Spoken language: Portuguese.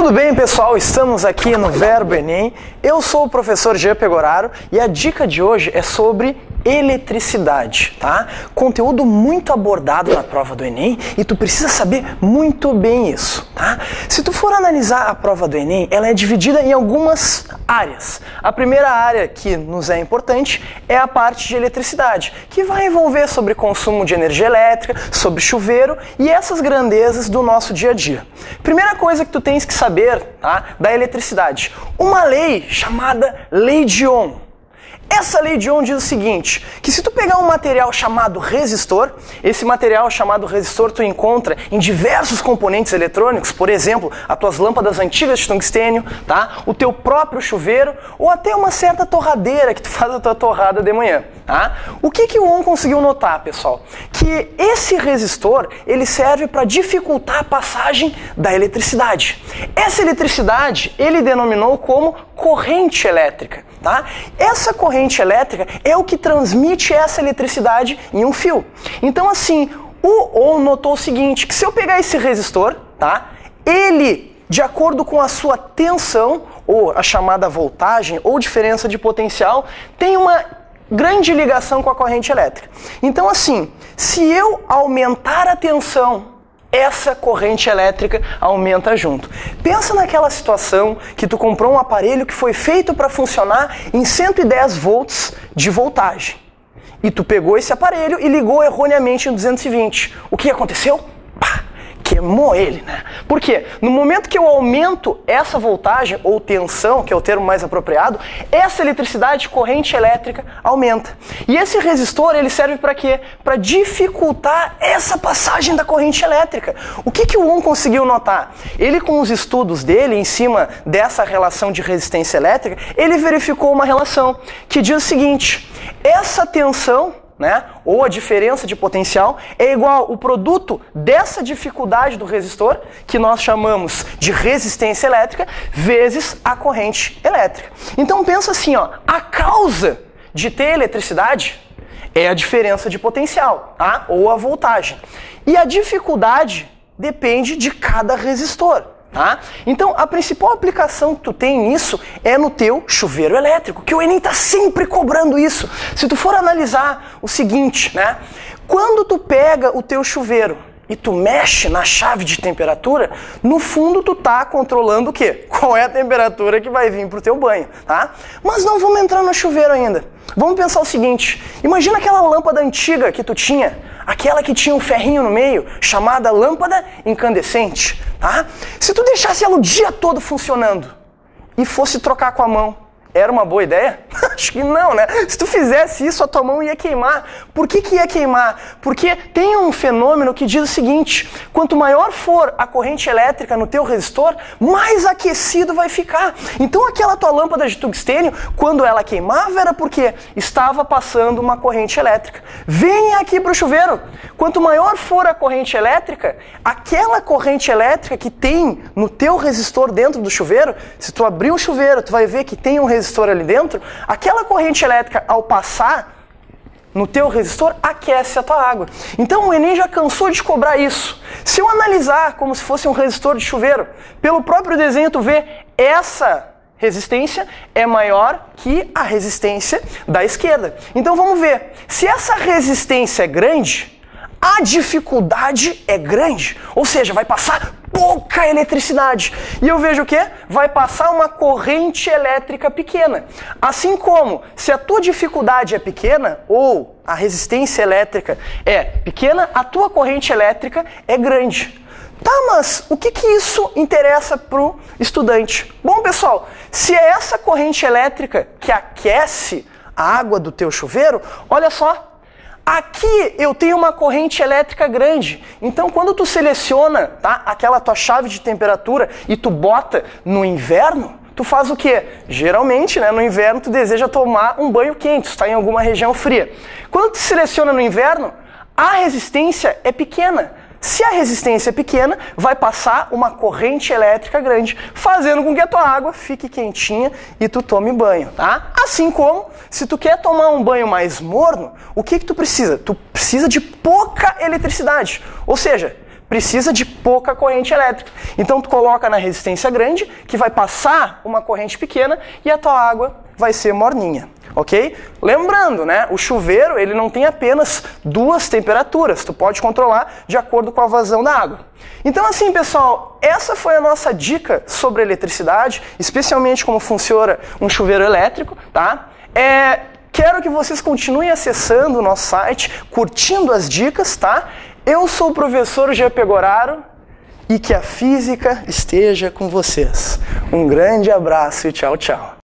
Tudo bem, pessoal? Estamos aqui no Verbo Enem. Eu sou o professor Jean Pegoraro e a dica de hoje é sobre eletricidade, tá? Conteúdo muito abordado na prova do Enem e tu precisa saber muito bem isso, tá? Se tu for analisar a prova do Enem, ela é dividida em algumas áreas. A primeira área que nos é importante é a parte de eletricidade, que vai envolver sobre consumo de energia elétrica, sobre chuveiro e essas grandezas do nosso dia a dia. Primeira coisa que tu tens que saber, tá, da eletricidade, uma lei chamada Lei de Ohm. Essa lei de Ohm diz o seguinte, que se tu pegar um material chamado resistor, esse material chamado resistor tu encontra em diversos componentes eletrônicos, por exemplo, as tuas lâmpadas antigas de tungstênio, tá? O teu próprio chuveiro, ou até uma certa torradeira que tu faz a tua torrada de manhã, tá? O que o Ohm conseguiu notar, pessoal? Que esse resistor, ele serve para dificultar a passagem da eletricidade. Essa eletricidade, ele denominou como corrente elétrica, tá? Essa corrente elétrica é o que transmite essa eletricidade em um fio. Então, assim, o Ohm notou o seguinte, que se eu pegar esse resistor, tá? Ele, de acordo com a sua tensão, ou a chamada voltagem, ou diferença de potencial, tem uma grande ligação com a corrente elétrica. Então, assim, se eu aumentar a tensão, essa corrente elétrica aumenta junto. Pensa naquela situação que tu comprou um aparelho que foi feito para funcionar em 110 volts de voltagem. E tu pegou esse aparelho e ligou erroneamente em 220. O que aconteceu? Pá! Queimou ele, né? Por quê? No momento que eu aumento essa voltagem, ou tensão, que é o termo mais apropriado, essa eletricidade, corrente elétrica, aumenta. E esse resistor, ele serve para quê? Para dificultar essa passagem da corrente elétrica. O que o Ohm conseguiu notar? Ele, com os estudos dele, em cima dessa relação de resistência elétrica, ele verificou uma relação que diz o seguinte, essa tensão, né, ou a diferença de potencial é igual o produto dessa dificuldade do resistor, que nós chamamos de resistência elétrica, vezes a corrente elétrica. Então pensa assim, ó, a causa de ter eletricidade é a diferença de potencial, tá? Ou a voltagem. E a dificuldade depende de cada resistor. Tá? Então, a principal aplicação que tu tem nisso é no teu chuveiro elétrico, que o Enem está sempre cobrando isso. Se tu for analisar o seguinte, né? Quando tu pega o teu chuveiro e tu mexe na chave de temperatura, no fundo tu tá controlando o quê? Qual é a temperatura que vai vir pro teu banho, tá? Mas não vamos entrar no chuveiro ainda. Vamos pensar o seguinte, imagina aquela lâmpada antiga que tu tinha, aquela que tinha um ferrinho no meio, chamada lâmpada incandescente, tá? Se tu deixasse ela o dia todo funcionando e fosse trocar com a mão, era uma boa ideia? Acho que não, né? Se tu fizesse isso, a tua mão ia queimar. Por que ia queimar? Porque tem um fenômeno que diz o seguinte, quanto maior for a corrente elétrica no teu resistor, mais aquecido vai ficar. Então aquela tua lâmpada de tungstênio, quando ela queimava, era porque estava passando uma corrente elétrica. Venha aqui para o chuveiro. Quanto maior for a corrente elétrica, aquela corrente elétrica que tem no teu resistor dentro do chuveiro, se tu abrir o chuveiro, tu vai ver que tem um resistor ali dentro, aquela corrente elétrica ao passar no teu resistor aquece a tua água. Então o Enem já cansou de cobrar isso. Se eu analisar como se fosse um resistor de chuveiro, pelo próprio desenho tu vê essa resistência é maior que a resistência da esquerda. Então vamos ver, se essa resistência é grande, a dificuldade é grande, ou seja, vai passar pouca eletricidade. E eu vejo o quê? Vai passar uma corrente elétrica pequena. Assim como, se a tua dificuldade é pequena, ou a resistência elétrica é pequena, a tua corrente elétrica é grande. Tá, mas o que isso interessa pro estudante? Bom, pessoal, se é essa corrente elétrica que aquece a água do teu chuveiro, olha só, aqui eu tenho uma corrente elétrica grande, então quando tu seleciona, tá, aquela tua chave de temperatura e tu bota no inverno, tu faz o quê? Geralmente, né, no inverno tu deseja tomar um banho quente, tu está em alguma região fria. Quando tu seleciona no inverno, a resistência é pequena. Se a resistência é pequena, vai passar uma corrente elétrica grande, fazendo com que a tua água fique quentinha e tu tome banho, tá? Assim como, se tu quer tomar um banho mais morno, o que tu precisa? Tu precisa de pouca eletricidade. Ou seja, precisa de pouca corrente elétrica. Então tu coloca na resistência grande, que vai passar uma corrente pequena e a tua água vai ser morninha, ok? Lembrando, né, o chuveiro ele não tem apenas duas temperaturas, tu pode controlar de acordo com a vazão da água. Então assim, pessoal, essa foi a nossa dica sobre eletricidade, especialmente como funciona um chuveiro elétrico, tá? Quero que vocês continuem acessando o nosso site, curtindo as dicas, tá? Eu sou o professor Jean Pegoraro e que a física esteja com vocês. Um grande abraço e tchau, tchau.